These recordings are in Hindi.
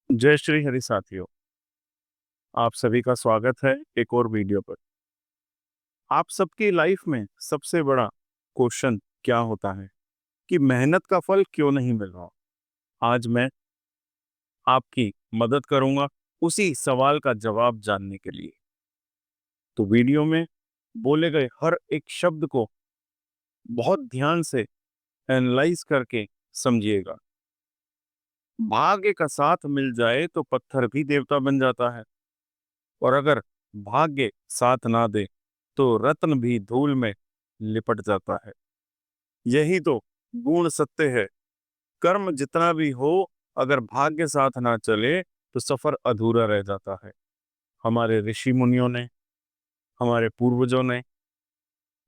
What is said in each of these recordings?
जय श्री हरि साथियों। आप सभी का स्वागत है एक और वीडियो पर। आप सबकी लाइफ में सबसे बड़ा क्वेश्चन क्या होता है कि मेहनत का फल क्यों नहीं मिल रहा। आज मैं आपकी मदद करूंगा उसी सवाल का जवाब जानने के लिए। तो वीडियो में बोले गए हर एक शब्द को बहुत ध्यान से एनालाइज करके समझिएगा। भाग्य का साथ मिल जाए तो पत्थर भी देवता बन जाता है, और अगर भाग्य साथ ना दे तो रत्न भी धूल में लिपट जाता है। यही तो गुण सत्य है। कर्म जितना भी हो, अगर भाग्य साथ ना चले तो सफर अधूरा रह जाता है। हमारे ऋषि मुनियों ने, हमारे पूर्वजों ने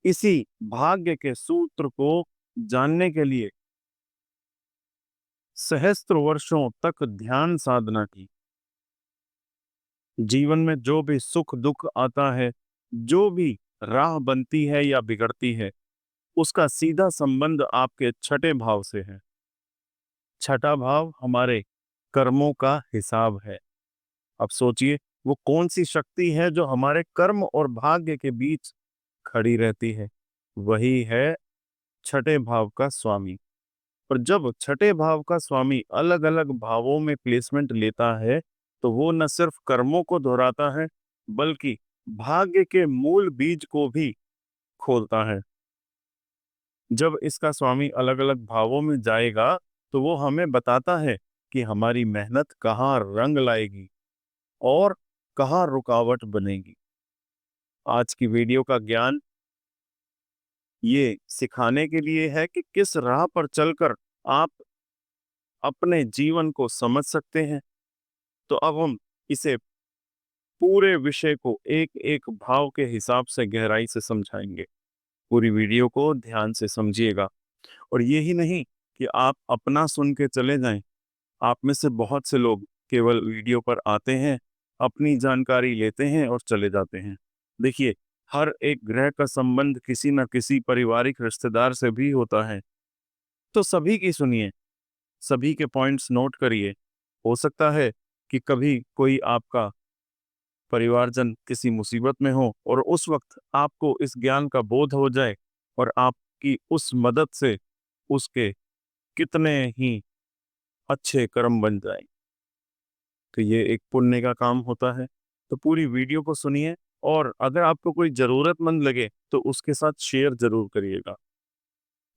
इसी भाग्य के सूत्र को जानने के लिए सहस्त्र वर्षों तक ध्यान साधना की। जीवन में जो भी सुख दुख आता है, जो भी राह बनती है या बिगड़ती है, उसका सीधा संबंध आपके छठे भाव से है। छठा भाव हमारे कर्मों का हिसाब है। अब सोचिए, वो कौन सी शक्ति है जो हमारे कर्म और भाग्य के बीच खड़ी रहती है। वही है छठे भाव का स्वामी। और जब छठे भाव का स्वामी अलग अलग भावों में प्लेसमेंट लेता है, तो वो न सिर्फ कर्मों को दोहराता है, बल्कि भाग्य के मूल बीज को भी खोलता है। जब इसका स्वामी अलग अलग भावों में जाएगा, तो वो हमें बताता है कि हमारी मेहनत कहाँ रंग लाएगी और कहाँ रुकावट बनेगी। आज की वीडियो का ज्ञान ये सिखाने के लिए है कि किस राह पर चलकर आप अपने जीवन को समझ सकते हैं। तो अब हम इसे पूरे विषय को एक एक भाव के हिसाब से गहराई से समझाएंगे। पूरी वीडियो को ध्यान से समझिएगा। और यही नहीं कि आप अपना सुन के चले जाएं। आप में से बहुत से लोग केवल वीडियो पर आते हैं, अपनी जानकारी लेते हैं और चले जाते हैं। देखिए, हर एक ग्रह का संबंध किसी न किसी पारिवारिक रिश्तेदार से भी होता है। तो सभी की सुनिए, सभी के पॉइंट्स नोट करिए। हो सकता है कि कभी कोई आपका परिवारजन किसी मुसीबत में हो और उस वक्त आपको इस ज्ञान का बोध हो जाए, और आपकी उस मदद से उसके कितने ही अच्छे कर्म बन जाए। तो ये एक पुण्य का काम होता है। तो पूरी वीडियो को सुनिए, और अगर आपको कोई जरूरतमंद लगे तो उसके साथ शेयर जरूर करिएगा।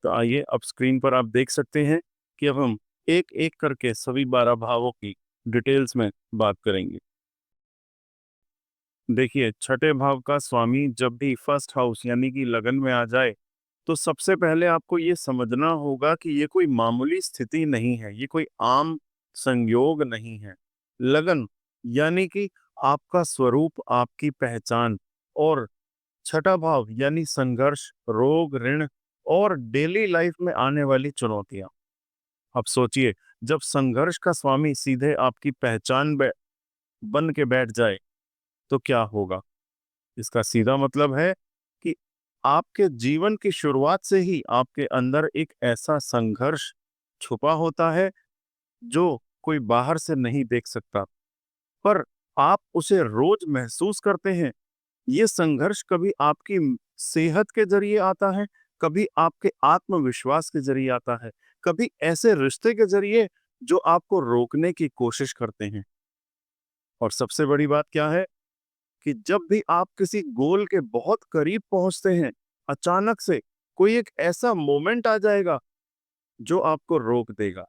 तो आइए, अब स्क्रीन पर आप देख सकते हैं कि अब हम एक एक करके सभी 12 भावों की डिटेल्स में बात करेंगे। देखिए, छठे भाव का स्वामी जब भी फर्स्ट हाउस यानी कि लगन में आ जाए, तो सबसे पहले आपको ये समझना होगा कि ये कोई मामूली स्थिति नहीं है, ये कोई आम संयोग नहीं है। लगन यानी कि आपका स्वरूप, आपकी पहचान। और छठा भाव यानी संघर्ष, रोग, ऋण और डेली लाइफ में आने वाली चुनौतियां। अब सोचिए, जब संघर्ष का स्वामी सीधे आपकी पहचान बन के बैठ जाए तो क्या होगा। इसका सीधा मतलब है कि आपके जीवन की शुरुआत से ही आपके अंदर एक ऐसा संघर्ष छुपा होता है जो कोई बाहर से नहीं देख सकता, पर आप उसे रोज महसूस करते हैं। ये संघर्ष कभी आपकी सेहत के जरिए आता है, कभी आपके आत्मविश्वास के जरिए आता है, कभी ऐसे रिश्ते के जरिए जो आपको रोकने की कोशिश करते हैं। और सबसे बड़ी बात क्या है कि जब भी आप किसी गोल के बहुत करीब पहुंचते हैं, अचानक से कोई एक ऐसा मोमेंट आ जाएगा जो आपको रोक देगा।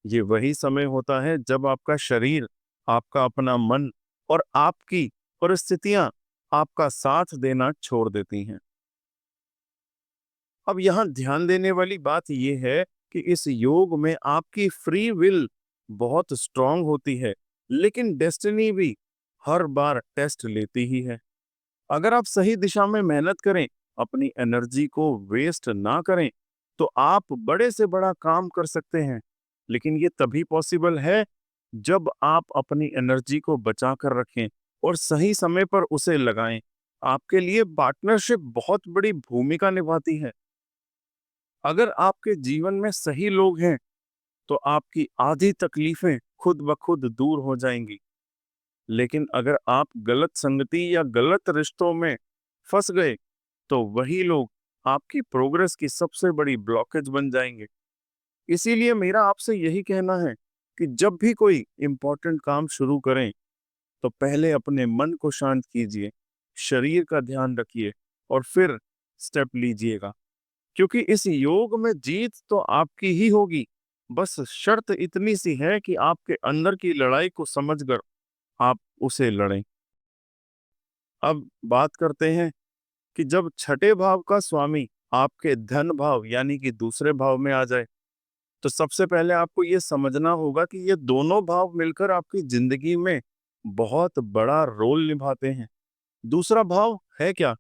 ये वही समय होता है जब आपका शरीर, आपका अपना मन और आपकी परिस्थितियां आपका साथ देना छोड़ देती हैं। अब यहाँ ध्यान देने वाली बात यह है कि इस योग में आपकी फ्री विल बहुत स्ट्रांग होती है, लेकिन डेस्टिनी भी हर बार टेस्ट लेती ही है। अगर आप सही दिशा में मेहनत करें, अपनी एनर्जी को वेस्ट ना करें, तो आप बड़े से बड़ा काम कर सकते हैं। लेकिन ये तभी पॉसिबल है जब आप अपनी एनर्जी को बचा कर रखें और सही समय पर उसे लगाएं। आपके लिए पार्टनरशिप बहुत बड़ी भूमिका निभाती है। अगर आपके जीवन में सही लोग हैं, तो आपकी आधी तकलीफें खुद ब खुद दूर हो जाएंगी। लेकिन अगर आप गलत संगति या गलत रिश्तों में फंस गए, तो वही लोग आपकी प्रोग्रेस की सबसे बड़ी ब्लॉकेज बन जाएंगे। इसीलिए मेरा आपसे यही कहना है कि जब भी कोई इंपॉर्टेंट काम शुरू करें, तो पहले अपने मन को शांत कीजिए, शरीर का ध्यान रखिए और फिर स्टेप लीजिएगा। क्योंकि इस योग में जीत तो आपकी ही होगी। बस शर्त इतनी सी है कि आपके अंदर की लड़ाई को समझकर आप उसे लड़ें। अब बात करते हैं कि जब छठे भाव का स्वामी आपके धन भाव यानी कि दूसरे भाव में आ जाए, तो सबसे पहले आपको ये समझना होगा कि ये दोनों भाव मिलकर आपकी जिंदगी में बहुत बड़ा रोल निभाते हैं। दूसरा भाव है क्या?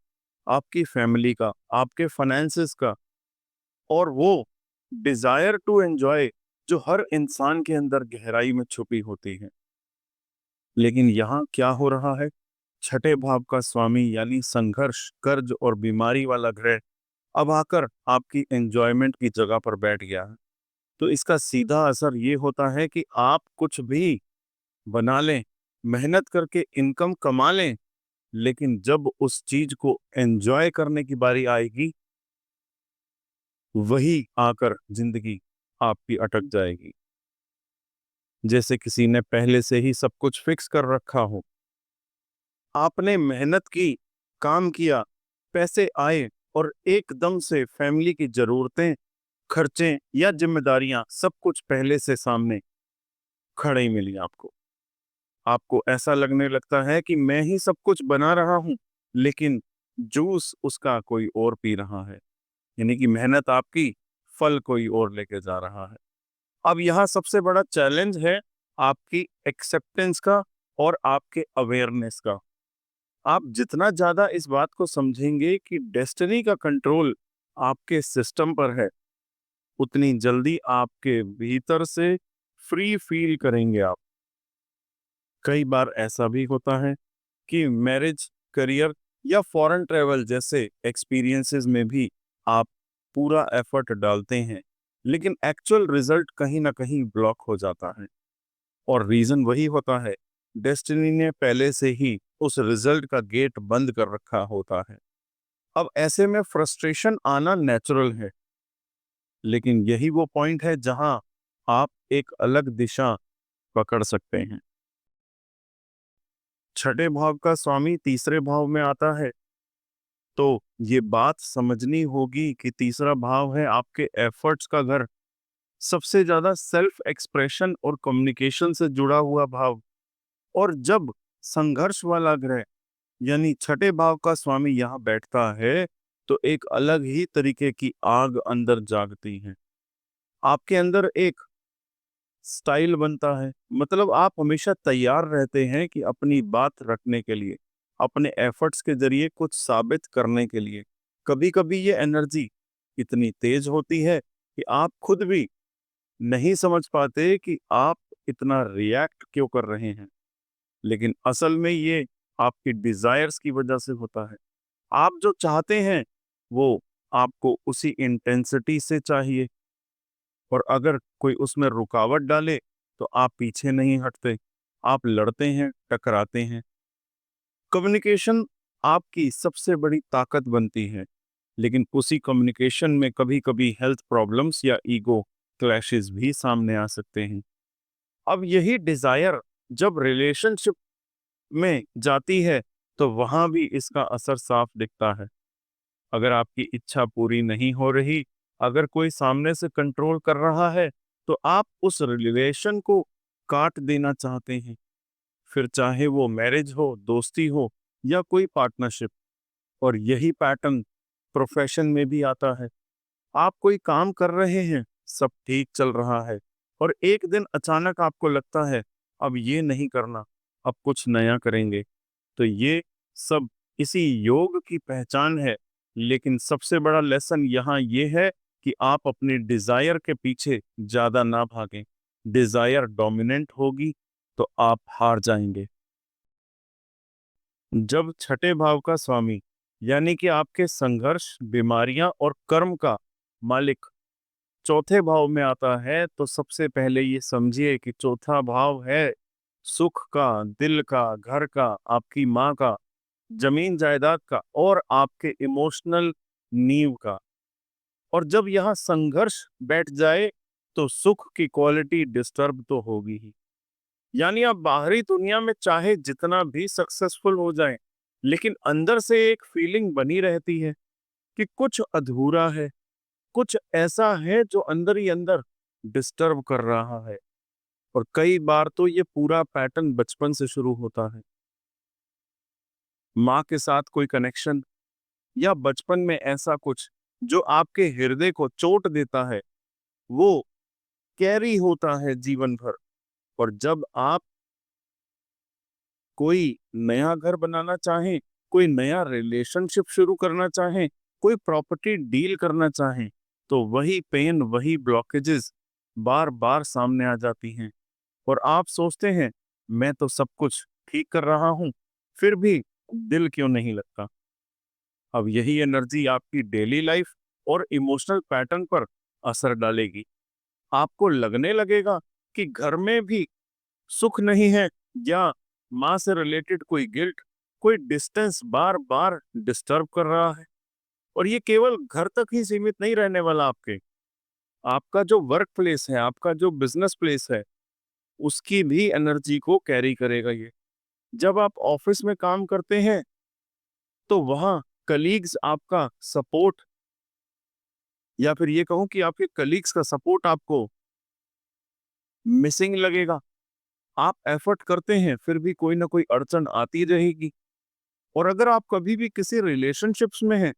आपकी फैमिली का, आपके फाइनेंसेस का, और वो डिजायर टू एंजॉय जो हर इंसान के अंदर गहराई में छुपी होती है। लेकिन यहाँ क्या हो रहा है? छठे भाव का स्वामी यानी संघर्ष, कर्ज और बीमारी वाला ग्रह अब आकर आपकी एंजॉयमेंट की जगह पर बैठ गया है। तो इसका सीधा असर ये होता है कि आप कुछ भी बना लें, मेहनत करके इनकम कमा लें, लेकिन जब उस चीज को एंजॉय करने की बारी आएगी, वही आकर जिंदगी आपकी अटक जाएगी। जैसे किसी ने पहले से ही सब कुछ फिक्स कर रखा हो। आपने मेहनत की, काम किया, पैसे आए और एकदम से फैमिली की जरूरतें, खर्चे या जिम्मेदारियां सब कुछ पहले से सामने खड़े ही मिली आपको। आपको ऐसा लगने लगता है कि मैं ही सब कुछ बना रहा हूं, लेकिन जूस उसका कोई और पी रहा है। यानी कि मेहनत आपकी, फल कोई और लेके जा रहा है। अब यहाँ सबसे बड़ा चैलेंज है आपकी एक्सेप्टेंस का और आपके अवेयरनेस का। आप जितना ज्यादा इस बात को समझेंगे कि डेस्टिनी का कंट्रोल आपके सिस्टम पर है, उतनी जल्दी आपके भीतर से फ्री फील करेंगे आप। कई बार ऐसा भी होता है कि मैरिज, करियर या फॉरेन ट्रेवल जैसे एक्सपीरियंसेस में भी आप पूरा एफर्ट डालते हैं, लेकिन एक्चुअल रिजल्ट कहीं ना कहीं ब्लॉक हो जाता है। और रीजन वही होता है, डेस्टिनी ने पहले से ही उस रिजल्ट का गेट बंद कर रखा होता है। अब ऐसे में फ्रस्ट्रेशन आना नेचुरल है, लेकिन यही वो पॉइंट है जहां आप एक अलग दिशा पकड़ सकते हैं। छठे भाव का स्वामी तीसरे भाव में आता है, तो ये बात समझनी होगी कि तीसरा भाव है आपके एफर्ट्स का घर, सबसे ज्यादा सेल्फ एक्सप्रेशन और कम्युनिकेशन से जुड़ा हुआ भाव। और जब संघर्ष वाला ग्रह यानी छठे भाव का स्वामी यहाँ बैठता है, तो एक अलग ही तरीके की आग अंदर जागती है। आपके अंदर एक स्टाइल बनता है, मतलब आप हमेशा तैयार रहते हैं कि अपनी बात रखने के लिए, अपने एफर्ट्स के जरिए कुछ साबित करने के लिए। कभी कभी ये एनर्जी इतनी तेज होती है कि आप खुद भी नहीं समझ पाते कि आप इतना रिएक्ट क्यों कर रहे हैं। लेकिन असल में ये आपकी डिजायर्स की वजह से होता है। आप जो चाहते हैं वो आपको उसी इंटेंसिटी से चाहिए, और अगर कोई उसमें रुकावट डाले तो आप पीछे नहीं हटते, आप लड़ते हैं, टकराते हैं। कम्युनिकेशन आपकी सबसे बड़ी ताकत बनती है, लेकिन उसी कम्युनिकेशन में कभी कभी हेल्थ प्रॉब्लम्स या ईगो क्लैशेस भी सामने आ सकते हैं। अब यही डिजायर जब रिलेशनशिप में जाती है, तो वहां भी इसका असर साफ दिखता है। अगर आपकी इच्छा पूरी नहीं हो रही, अगर कोई सामने से कंट्रोल कर रहा है, तो आप उस रिलेशन को काट देना चाहते हैं। फिर चाहे वो मैरिज हो, दोस्ती हो या कोई पार्टनरशिप। और यही पैटर्न प्रोफेशन में भी आता है। आप कोई काम कर रहे हैं, सब ठीक चल रहा है, और एक दिन अचानक आपको लगता है अब ये नहीं करना, अब कुछ नया करेंगे। तो ये सब इसी योग की पहचान है। लेकिन सबसे बड़ा लेसन यहाँ ये है कि आप अपने डिजायर के पीछे ज्यादा ना भागें। डिजायर डोमिनेंट होगी तो आप हार जाएंगे। जब छठे भाव का स्वामी यानी कि आपके संघर्ष, बीमारियां और कर्म का मालिक चौथे भाव में आता है तो सबसे पहले ये समझिए कि चौथा भाव है सुख का, दिल का, घर का, आपकी माँ का, जमीन जायदाद का और आपके इमोशनल नींव का। और जब यहाँ संघर्ष बैठ जाए तो सुख की क्वालिटी डिस्टर्ब तो होगी ही। यानी आप बाहरी दुनिया में चाहे जितना भी सक्सेसफुल हो जाएं, लेकिन अंदर से एक फीलिंग बनी रहती है कि कुछ अधूरा है, कुछ ऐसा है जो अंदर ही अंदर डिस्टर्ब कर रहा है। और कई बार तो ये पूरा पैटर्न बचपन से शुरू होता है। माँ के साथ कोई कनेक्शन या बचपन में ऐसा कुछ जो आपके हृदय को चोट देता है, वो कैरी होता है जीवन भर। और जब आप कोई नया घर बनाना चाहें, कोई नया रिलेशनशिप शुरू करना चाहें, कोई प्रॉपर्टी डील करना चाहें, तो वही पेन, वही ब्लॉकेजेस बार बार सामने आ जाती हैं। और आप सोचते हैं मैं तो सब कुछ ठीक कर रहा हूं, फिर भी दिल क्यों नहीं लगता। अब यही एनर्जी आपकी डेली लाइफ और इमोशनल पैटर्न पर असर डालेगी। आपको लगने लगेगा कि घर में भी सुख नहीं है, या माँ से रिलेटेड कोई गिल्ट, कोई डिस्टेंस बार बार डिस्टर्ब कर रहा है। और ये केवल घर तक ही सीमित नहीं रहने वाला। आपका जो वर्क प्लेस है, आपका जो बिजनेस प्लेस है, उसकी भी एनर्जी को कैरी करेगा ये। जब आप ऑफिस में काम करते हैं तो वहाँ कलीग्स आपका सपोर्ट, या फिर ये कहूँ कि आपके कलीग्स का सपोर्ट आपको मिसिंग लगेगा। आप एफर्ट करते हैं फिर भी कोई ना कोई अड़चन आती रहेगी। और अगर आप कभी भी किसी रिलेशनशिप्स में हैं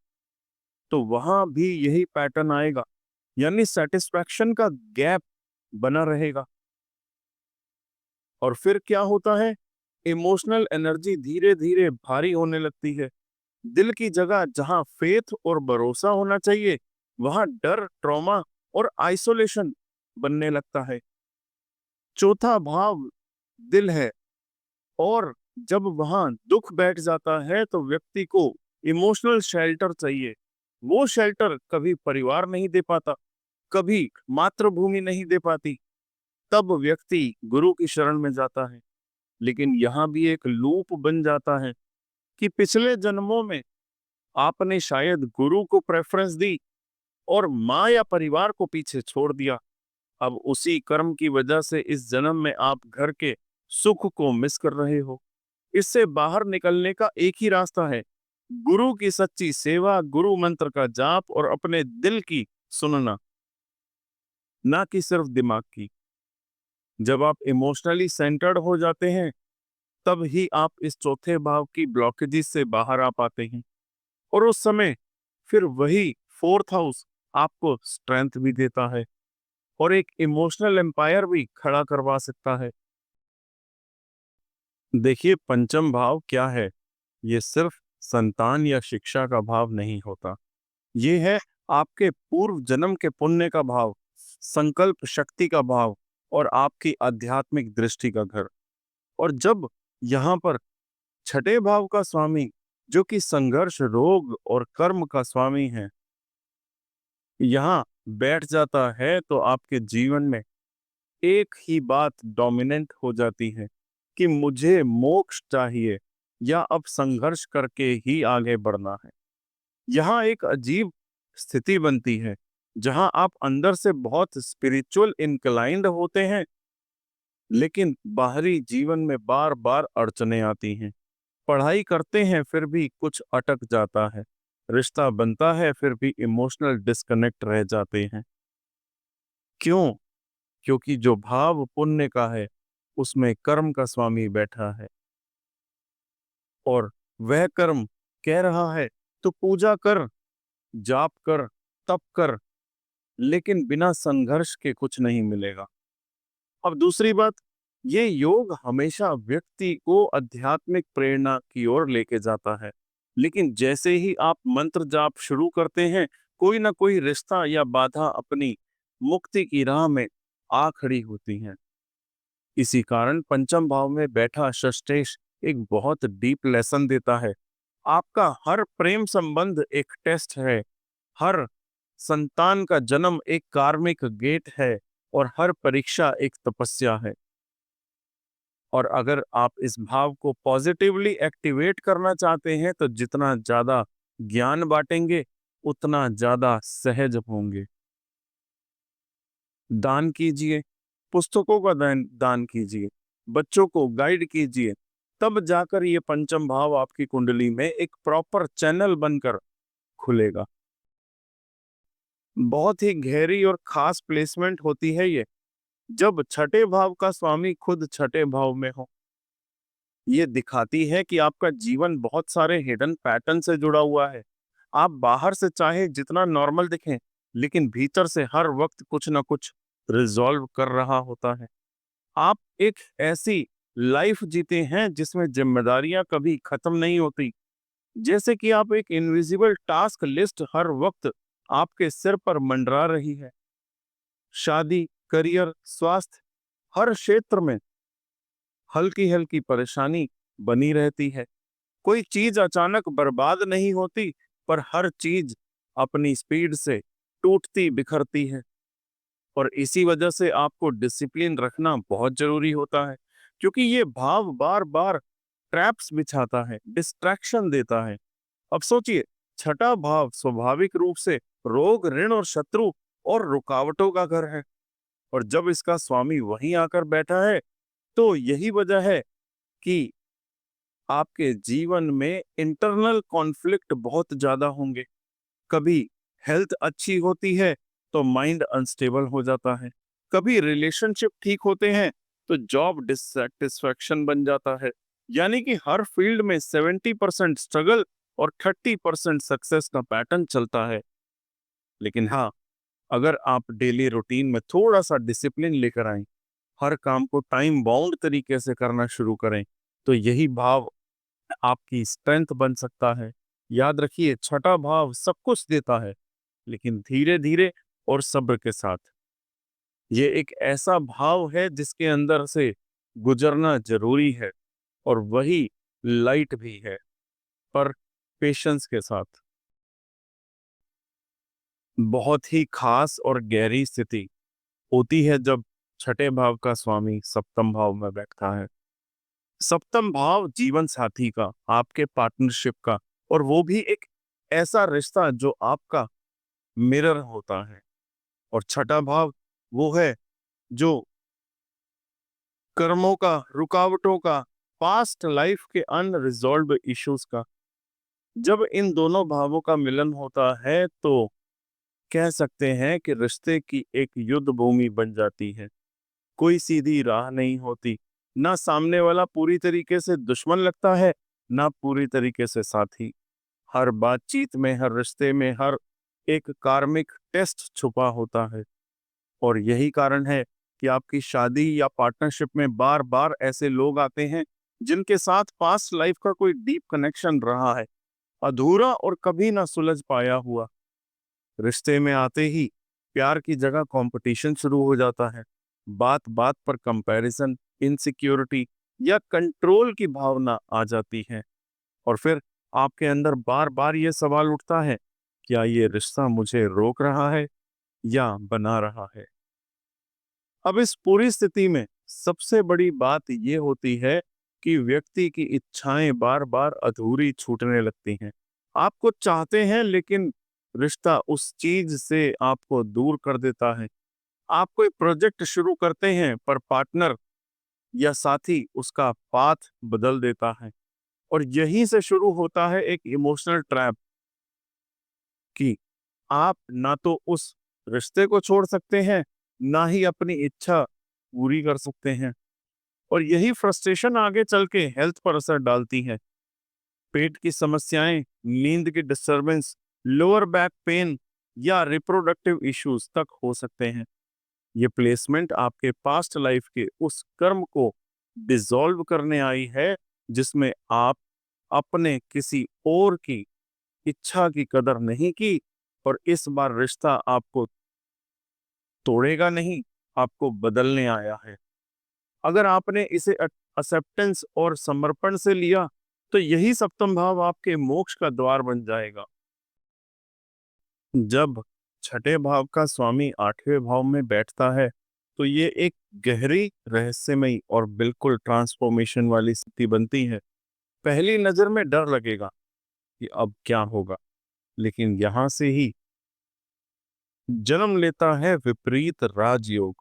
तो वहां भी यही पैटर्न आएगा, यानी सेटिस्फैक्शन का गैप बना रहेगा। और फिर क्या होता है, इमोशनल एनर्जी धीरे धीरे भारी होने लगती है। दिल की जगह जहां फेथ और भरोसा होना चाहिए, वहां डर, ट्रॉमा और आइसोलेशन बनने लगता है। चौथा भाव दिल है, और जब वहां दुख बैठ जाता है तो व्यक्ति को इमोशनल शेल्टर चाहिए। वो शेल्टर कभी परिवार नहीं दे पाता, कभी मातृभूमि नहीं दे पाती, तब व्यक्ति गुरु की शरण में जाता है। लेकिन यहाँ भी एक लूप बन जाता है कि पिछले जन्मों में आपने शायद गुरु को प्रेफरेंस दी और माँ या परिवार को पीछे छोड़ दिया। अब उसी कर्म की वजह से इस जन्म में आप घर के सुख को मिस कर रहे हो। इससे बाहर निकलने का एक ही रास्ता है, गुरु की सच्ची सेवा, गुरु मंत्र का जाप और अपने दिल की सुनना, ना कि सिर्फ दिमाग की। जब आप इमोशनली सेंटर्ड हो जाते हैं तब ही आप इस चौथे भाव की ब्लॉकेजेस से बाहर आ पाते हैं। और उस समय फिर वही फोर्थ हाउस आपको स्ट्रेंथ भी देता है और एक इमोशनल एम्पायर भी खड़ा करवा सकता है। देखिए, पंचम भाव क्या है? ये सिर्फ संतान या शिक्षा का भाव नहीं होता। ये है आपके पूर्व जन्म के पुण्य का भाव, संकल्प शक्ति का भाव और आपकी आध्यात्मिक दृष्टि का घर। और जब यहाँ पर छठे भाव का स्वामी, जो कि संघर्ष, रोग और कर्म का स्वामी है, यहाँ बैठ जाता है तो आपके जीवन में एक ही बात डोमिनेंट हो जाती है कि मुझे मोक्ष चाहिए या अब संघर्ष करके ही आगे बढ़ना है। यहाँ एक अजीब स्थिति बनती है जहाँ आप अंदर से बहुत स्पिरिचुअल इंक्लाइंड होते हैं, लेकिन बाहरी जीवन में बार बार अड़चने आती हैं। पढ़ाई करते हैं फिर भी कुछ अटक जाता है, रिश्ता बनता है फिर भी इमोशनल डिस्कनेक्ट रह जाते हैं। क्यों? क्योंकि जो भाव पुण्य का है उसमें कर्म का स्वामी बैठा है, और वह कर्म कह रहा है तो पूजा कर, जाप कर, तप कर, लेकिन बिना संघर्ष के कुछ नहीं मिलेगा। अब दूसरी बात, ये योग हमेशा व्यक्ति को आध्यात्मिक प्रेरणा की ओर लेके जाता है, लेकिन जैसे ही आप मंत्र जाप शुरू करते हैं, कोई ना कोई रिश्ता या बाधा अपनी मुक्ति की राह में आ खड़ी होती है। इसी कारण पंचम भाव में बैठा षष्ठेश एक बहुत डीप लेसन देता है। आपका हर प्रेम संबंध एक टेस्ट है, हर संतान का जन्म एक कार्मिक गेट है और हर परीक्षा एक तपस्या है। और अगर आप इस भाव को पॉजिटिवली एक्टिवेट करना चाहते हैं तो जितना ज्यादा ज्ञान बांटेंगे उतना ज्यादा सहज होंगे। दान कीजिए, पुस्तकों का दान दान कीजिए, बच्चों को गाइड कीजिए, तब जाकर ये पंचम भाव आपकी कुंडली में एक प्रॉपर चैनल बनकर खुलेगा। बहुत ही गहरी और खास प्लेसमेंट होती है ये, जब छठे भाव का स्वामी खुद छठे भाव में हो। ये दिखाती है कि आपका जीवन बहुत सारे हिडन पैटर्न से जुड़ा हुआ है। आप बाहर से चाहे जितना नॉर्मल दिखें, लेकिन भीतर से हर वक्त कुछ ना कुछ रिजॉल्व कर रहा होता है। आप एक ऐसी लाइफ जीते हैं जिसमें जिम्मेदारियां कभी खत्म नहीं होती। जैसे कि आप एक इनविजिबल टास्क लिस्ट हर वक्त आपके सिर पर मंडरा रही है। शादी, करियर, स्वास्थ्य, हर क्षेत्र में हल्की हल्की परेशानी बनी रहती है। कोई चीज अचानक बर्बाद नहीं होती, पर हर चीज अपनी स्पीड से टूटती बिखरती है। और इसी वजह से आपको डिसिप्लिन रखना बहुत जरूरी होता है, क्योंकि ये भाव बार बार ट्रैप्स बिछाता है, डिस्ट्रैक्शन देता है। अब सोचिए, छठा भाव स्वाभाविक रूप से रोग, ऋण और शत्रु और रुकावटों का घर है। और जब इसका स्वामी वहीं आकर बैठा है, तो यही वजह है कि आपके जीवन में इंटरनल कॉन्फ्लिक्ट बहुत ज्यादा होंगे। कभी हेल्थ अच्छी होती है तो माइंड अनस्टेबल हो जाता है। कभी रिलेशनशिप ठीक होते हैं तो जॉब डिससेटिस्फैक्शन बन जाता है। यानी कि हर फील्ड में 70% स्ट्रगल और 30% सक्सेस का पैटर्न चलता है। लेकिन हाँ, अगर आप डेली रूटीन में थोड़ा सा डिसिप्लिन लेकर आए, हर काम को टाइम बाउंड तरीके से करना शुरू करें, तो यही भाव आपकी स्ट्रेंथ बन सकता है। याद रखिए, छठा भाव सब कुछ देता है, लेकिन धीरे धीरे और सब्र के साथ। ये एक ऐसा भाव है जिसके अंदर से गुजरना जरूरी है, और वही लाइट भी है, पर पेशेंस के साथ। बहुत ही खास और गहरी स्थिति होती है जब छठे भाव का स्वामी सप्तम भाव में बैठता है। सप्तम भाव जीवन साथी का, आपके पार्टनरशिप का, और वो भी एक ऐसा रिश्ता जो आपका मिरर होता है। और छठा भाव वो है जो कर्मों का, रुकावटों का, पास्ट लाइफ के अनरिजॉल्व्ड इश्यूज का। जब इन दोनों भावों का मिलन होता है तो कह सकते हैं कि रिश्ते की एक युद्ध भूमि बन जाती है। कोई सीधी राह नहीं होती। ना सामने वाला पूरी तरीके से दुश्मन लगता है, ना पूरी तरीके से साथी। हर बातचीत में, हर रिश्ते में, हर एक कार्मिक टेस्ट छुपा होता है। और यही कारण है कि आपकी शादी या पार्टनरशिप में बार बार ऐसे लोग आते हैं जिनके साथ पास्ट लाइफ का कोई डीप कनेक्शन रहा है, अधूरा और कभी ना सुलझ पाया हुआ। रिश्ते में आते ही प्यार की जगह कंपटीशन शुरू हो जाता है। बात बात पर कंपैरिजन, इनसिक्योरिटी या कंट्रोल की भावना आ जाती है। और फिर आपके अंदर बार बार ये सवाल उठता है, क्या ये रिश्ता मुझे रोक रहा है या बना रहा है। अब इस पूरी स्थिति में सबसे बड़ी बात ये होती है कि व्यक्ति की इच्छाएं बार बार अधूरी छूटने लगती हैं। आप कुछ चाहते हैं, लेकिन रिश्ता उस चीज से आपको दूर कर देता है। आप कोई प्रोजेक्ट शुरू करते हैं, पर पार्टनर या साथी उसका पाथ बदल देता है। और यहीं से शुरू होता है एक इमोशनल ट्रैप, कि आप ना तो उस रिश्ते को छोड़ सकते हैं, ना ही अपनी इच्छा पूरी कर सकते हैं। और यही फ्रस्ट्रेशन आगे चल के हेल्थ पर असर डालती है। पेट की समस्याएं, नींद की डिस्टरबेंस, लोअर बैक पेन या रिप्रोडक्टिव इश्यूज तक हो सकते हैं। ये प्लेसमेंट आपके पास्ट लाइफ के उस कर्म को डिसॉल्व करने आई है, जिसमें आप अपने किसी और की इच्छा की कदर नहीं की। और इस बार रिश्ता आपको तोड़ेगा नहीं, आपको बदलने आया है। अगर आपने इसे एक्सेप्टेंस और समर्पण से लिया, तो यही सप्तम भाव आपके मोक्ष का द्वार बन जाएगा। जब छठे भाव का स्वामी आठवें भाव में बैठता है तो ये एक गहरी रहस्यमयी और बिल्कुल ट्रांसफॉर्मेशन वाली स्थिति बनती है। पहली नजर में डर लगेगा कि अब क्या होगा, लेकिन यहां से ही जन्म लेता है विपरीत राजयोग,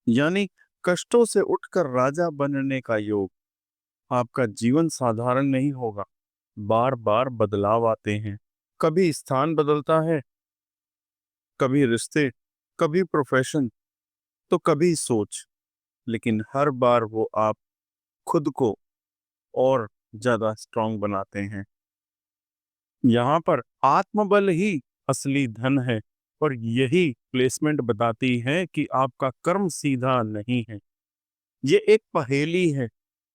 यानी कष्टों से उठकर राजा बनने का योग। आपका जीवन साधारण नहीं होगा, बार बार बदलाव आते हैं। कभी स्थान बदलता है, कभी रिश्ते, कभी प्रोफेशन, तो कभी सोच, लेकिन हर बार वो आप खुद को और ज्यादा स्ट्रांग बनाते हैं। यहाँ पर आत्मबल ही असली धन है, और यही प्लेसमेंट बताती है कि आपका कर्म सीधा नहीं है। ये एक पहेली है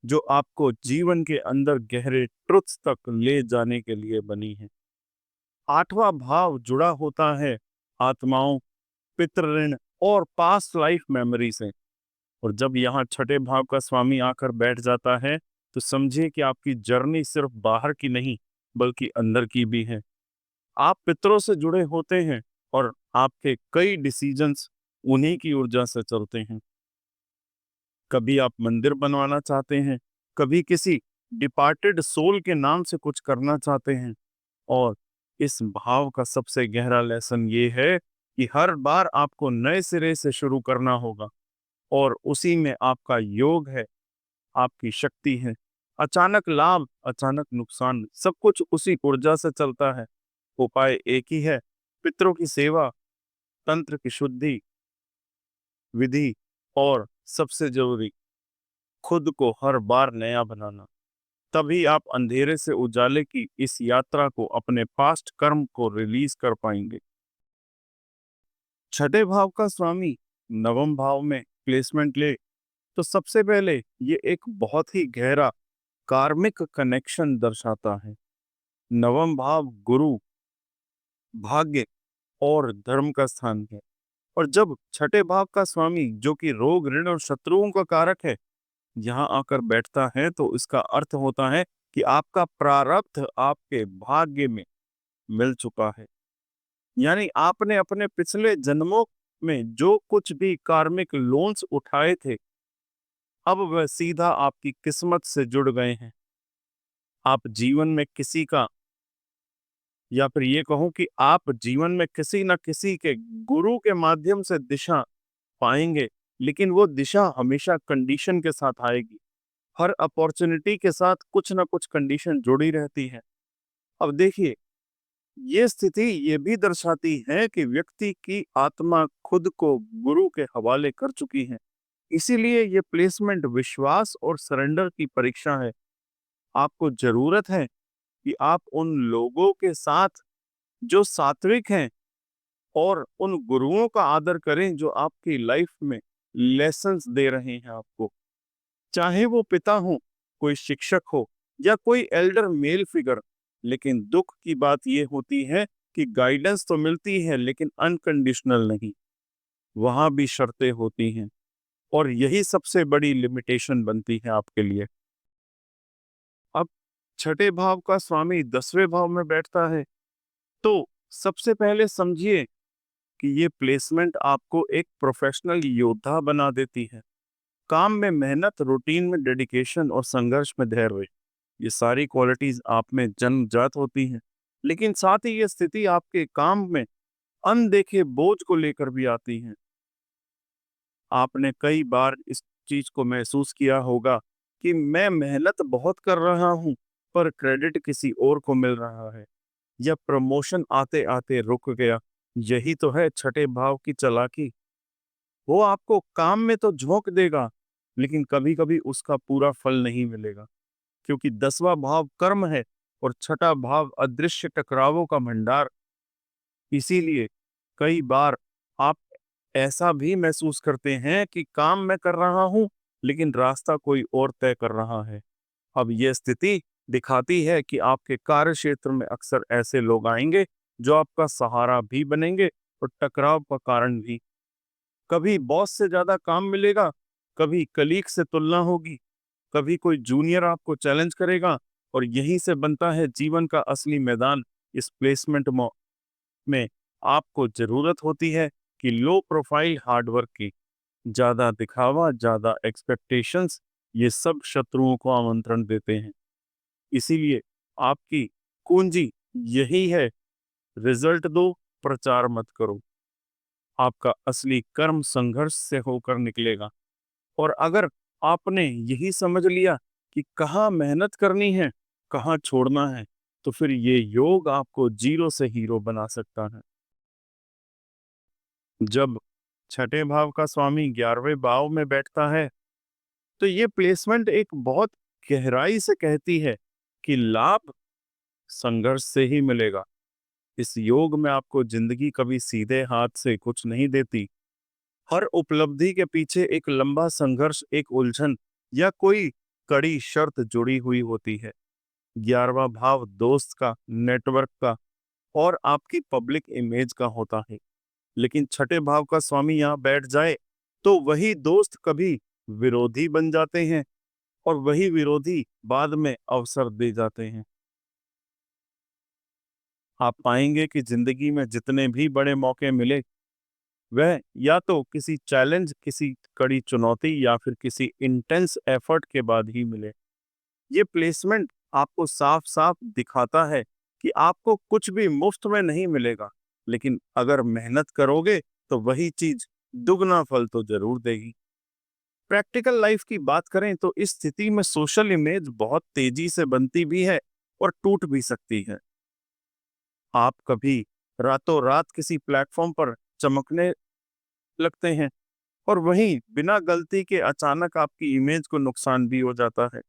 जो आपको जीवन के अंदर गहरे ट्रुथ्स तक ले जाने के लिए बनी है। आठवां भाव जुड़ा होता है आत्माओं, पितृ ऋण और पास्ट लाइफ मेमोरी से। और जब यहाँ छठे भाव का स्वामी आकर बैठ जाता है तो समझिए कि आपकी जर्नी सिर्फ बाहर की नहीं बल्कि अंदर की भी है। आप पितरों से जुड़े होते हैं और आपके कई डिसीजंस उन्हीं की ऊर्जा से चलते हैं। कभी आप मंदिर बनवाना चाहते हैं, कभी किसी डिपार्टेड सोल के नाम से कुछ करना चाहते हैं। और इस भाव का सबसे गहरा लेसन ये है कि हर बार आपको नए सिरे से शुरू करना होगा, और उसी में आपका योग है, आपकी शक्ति है। अचानक लाभ, अचानक नुकसान, सब कुछ उसी ऊर्जा से चलता है। उपाय एक ही है, पितरों की सेवा, तंत्र की शुद्धि, विधि, और सबसे जरूरी खुद को हर बार नया बनाना। तभी आप अंधेरे से उजाले की इस यात्रा को, अपने पास्ट कर्म को रिलीज कर पाएंगे। छठे भाव का स्वामी नवम भाव में प्लेसमेंट ले तो सबसे पहले ये एक बहुत ही गहरा कार्मिक कनेक्शन दर्शाता है। नवम भाव गुरु, भाग्य और धर्म का स्थान है। और जब छठे भाव का स्वामी, जो कि रोग, ऋण और शत्रुओं का कारक है, यहाँ आकर बैठता है तो इसका अर्थ होता है कि आपका प्रारब्ध आपके भाग्य में मिल चुका है। यानी आपने अपने पिछले जन्मों में जो कुछ भी कार्मिक लोन्स उठाए थे, अब वह सीधा आपकी किस्मत से जुड़ गए हैं। आप जीवन में किसी का, या फिर ये कहूं कि आप जीवन में किसी न किसी के गुरु के माध्यम से दिशा पाएंगे, लेकिन वो दिशा हमेशा कंडीशन के साथ आएगी। हर अपॉर्चुनिटी के साथ कुछ ना कुछ कंडीशन जुड़ी रहती है। अब देखिए, ये स्थिति ये भी दर्शाती है कि व्यक्ति की आत्मा खुद को गुरु के हवाले कर चुकी है। इसीलिए ये प्लेसमेंट विश्वास और सरेंडर की परीक्षा है। आपको जरूरत है कि आप उन लोगों के साथ जो सात्विक हैं, और उन गुरुओं का आदर करें जो आपकी लाइफ में लेसन्स दे रहे हैं आपको। चाहे वो पिता हो, कोई शिक्षक हो, या कोई एल्डर मेल फिगर। लेकिन दुख की बात ये होती है कि गाइडेंस तो मिलती है लेकिन अनकंडीशनल नहीं, वहां भी शर्तें होती हैं। और यही सबसे बड़ी लिमिटेशन बनती है आपके लिए। अब छठे भाव का स्वामी 10वें भाव में बैठता है तो सबसे पहले समझिए कि ये प्लेसमेंट आपको एक प्रोफेशनल योद्धा बना देती है। काम में मेहनत, रूटीन में डेडिकेशन और संघर्ष में धैर्य, ये सारी क्वालिटीज आप में जन्मजात होती हैं। लेकिन साथ ही ये स्थिति आपके काम में अनदेखे बोझ को लेकर भी आती है। आपने कई बार इस चीज को महसूस किया होगा कि मैं मेहनत बहुत कर रहा हूँ पर क्रेडिट किसी और को मिल रहा है, या प्रमोशन आते आते रुक गया। यही तो है छठे भाव की चालाकी। वो आपको काम में तो झोंक देगा, लेकिन कभी कभी उसका पूरा फल नहीं मिलेगा, क्योंकि 10वां भाव कर्म है और छठा भाव अदृश्य टकरावों का भंडार। इसीलिए कई बार आप ऐसा भी महसूस करते हैं कि काम मैं कर रहा हूं लेकिन रास्ता कोई और तय कर रहा है। अब यह स्थिति दिखाती है कि आपके कार्य क्षेत्र में अक्सर ऐसे लोग आएंगे जो आपका सहारा भी बनेंगे और टकराव का कारण भी। कभी बॉस से ज्यादा काम मिलेगा, कभी कलीग से तुलना होगी, कभी कोई जूनियर आपको चैलेंज करेगा। और यहीं से बनता है जीवन का असली मैदान, इस प्लेसमेंट में आपको जरूरत होती है कि लो प्रोफाइल हार्डवर्क की। ज्यादा दिखावा, ज्यादा एक्सपेक्टेशंस, ये सब शत्रुओं को आमंत्रण देते हैं। इसीलिए आपकी कुंजी यही है, रिजल्ट दो, प्रचार मत करो। आपका असली कर्म संघर्ष से होकर निकलेगा। और अगर आपने यही समझ लिया कि कहाँ मेहनत करनी है, कहाँ छोड़ना है, तो फिर ये योग आपको जीरो से हीरो बना सकता है। जब छठे भाव का स्वामी 11वें भाव में बैठता है, तो ये प्लेसमेंट एक बहुत गहराई से कहती है कि लाभ संघर्ष से ही मिलेगा। इस योग में आपको जिंदगी कभी सीधे हाथ से कुछ नहीं देती। हर उपलब्धि के पीछे एक लंबा संघर्ष, एक उलझन या कोई कड़ी शर्त जुड़ी हुई होती है। 11वां भाव दोस्त का, नेटवर्क का और आपकी पब्लिक इमेज का होता है। लेकिन छठे भाव का स्वामी यहाँ बैठ जाए तो वही दोस्त कभी विरोधी बन जाते हैं और वही विरोधी बाद में अवसर दे जाते हैं। आप पाएंगे कि जिंदगी में जितने भी बड़े मौके मिले, वह या तो किसी चैलेंज, किसी कड़ी चुनौती या फिर किसी इंटेंस एफर्ट के बाद ही मिले। ये प्लेसमेंट आपको साफ साफ दिखाता है कि आपको कुछ भी मुफ्त में नहीं मिलेगा, लेकिन अगर मेहनत करोगे तो वही चीज दुगना फल तो जरूर देगी। प्रैक्टिकल लाइफ की बात करें तो इस स्थिति में सोशल इमेज बहुत तेजी से बनती भी है और टूट भी सकती है। आप कभी रातों रात किसी प्लेटफॉर्म पर चमकने लगते हैं और वहीं बिना गलती के अचानक आपकी इमेज को नुकसान भी हो जाता है।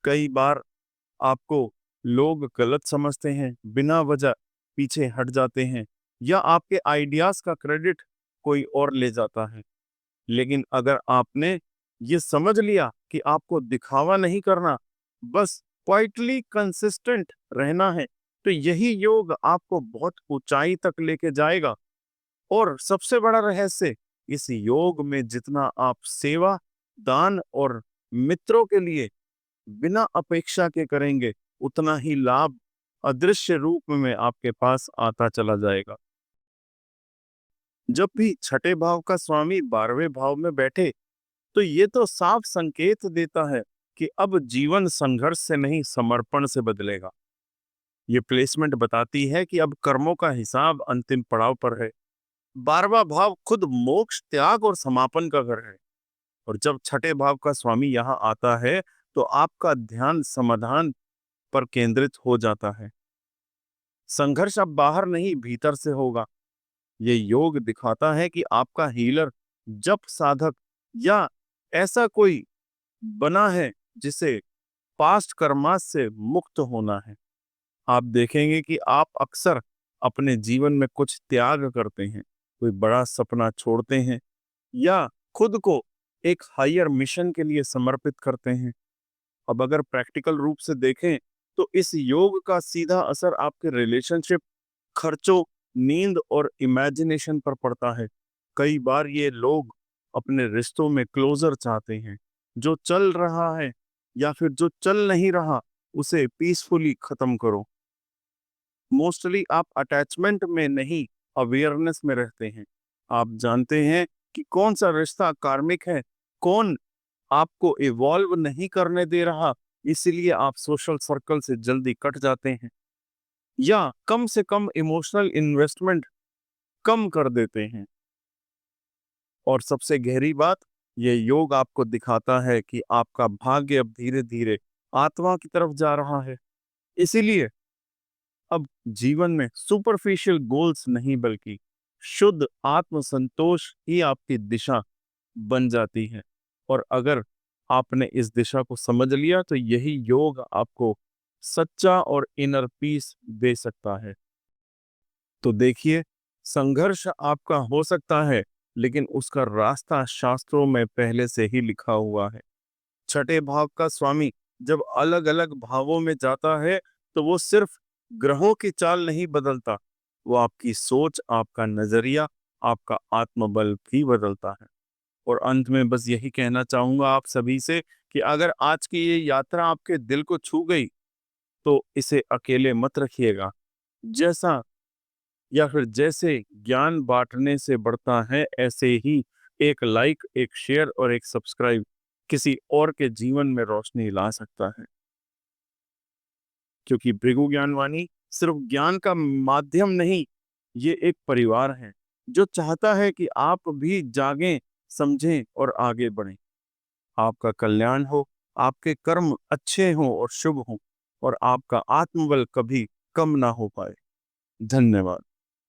कई बार आपको लोग गलत समझते हैं, बिना वजह पीछे हट जाते हैं या आपके आइडियाज का क्रेडिट कोई और ले जाता है। लेकिन अगर आपने ये समझ लिया कि आपको दिखावा नहीं करना, बस क्वाइटली कंसिस्टेंट रहना है, तो यही योग आपको बहुत ऊंचाई तक लेके जाएगा। और सबसे बड़ा रहस्य, इस योग में जितना आप सेवा, दान और मित्रों के लिए बिना अपेक्षा के करेंगे, उतना ही लाभ अदृश्य रूप में आपके पास आता चला जाएगा। जब भी छठे भाव का स्वामी 12वें भाव में बैठे, तो ये तो साफ संकेत देता है कि अब जीवन संघर्ष से नहीं, समर्पण से बदलेगा। ये प्लेसमेंट बताती है कि अब कर्मों का हिसाब अंतिम पड़ाव पर है। 12वां भाव खुद मोक्ष, त्याग और समापन का घर है। और जब छठे भाव का स्वामी यहाँ आता है, तो आपका ध्यान समाधान पर केंद्रित हो जाता है। संघर्ष अब बाहर नहीं, भीतर से होगा। ये योग दिखाता है कि आपका हीलर, जप साधक या ऐसा कोई बना है जिसे पास्ट कर्मा से मुक्त होना है। आप देखेंगे कि आप अक्सर अपने जीवन में कुछ त्याग करते हैं, कोई बड़ा सपना छोड़ते हैं या खुद को एक हायर मिशन के लिए समर्पित करते हैं। अब अगर प्रैक्टिकल रूप से देखें, तो इस योग का सीधा असर आपके रिलेशनशिप, खर्चों, नींद और इमेजिनेशन पर पड़ता है। कई बार ये लोग अपने रिश्तों में क्लोजर चाहते हैं, जो चल रहा है या फिर जो चल नहीं रहा उसे पीसफुली खत्म करो। मोस्टली आप अटैचमेंट में नहीं, अवेयरनेस में रहते हैं। आप जानते हैं कि कौन सा रिश्ता कार्मिक है, कौन आपको इवॉल्व नहीं करने दे रहा, इसीलिए आप सोशल सर्कल से जल्दी कट जाते हैं या कम से कम इमोशनल इन्वेस्टमेंट कम कर देते हैं। और सबसे गहरी बात, ये योग आपको दिखाता है कि आपका भाग्य अब धीरे धीरे आत्मा की तरफ जा रहा है। इसीलिए अब जीवन में सुपरफिशियल गोल्स नहीं, बल्कि शुद्ध आत्म संतोष ही आपकी दिशा बन जाती है। और अगर आपने इस दिशा को समझ लिया, तो यही योग आपको सच्चा और इनर पीस दे सकता है। तो देखिए, संघर्ष आपका हो सकता है, लेकिन उसका रास्ता शास्त्रों में पहले से ही लिखा हुआ है। छठे भाव का स्वामी जब अलग अलग भावों में जाता है, तो वो सिर्फ ग्रहों की चाल नहीं बदलता, वो आपकी सोच, आपका नजरिया, आपका आत्मबल भी बदलता है। और अंत में बस यही कहना चाहूंगा आप सभी से कि अगर आज की ये यात्रा आपके दिल को छू गई, तो इसे अकेले मत रखिएगा। जैसा या फिर जैसे ज्ञान बांटने से बढ़ता है, ऐसे ही एक लाइक, एक शेयर और एक सब्सक्राइब किसी और के जीवन में रोशनी ला सकता है। क्योंकि भृगु ज्ञानवाणी सिर्फ ज्ञान का माध्यम नहीं, ये एक परिवार है जो चाहता है कि आप भी जागें, समझें और आगे बढ़ें। आपका कल्याण हो, आपके कर्म अच्छे हों और शुभ हों, और आपका आत्मबल कभी कम ना हो पाए। धन्यवाद।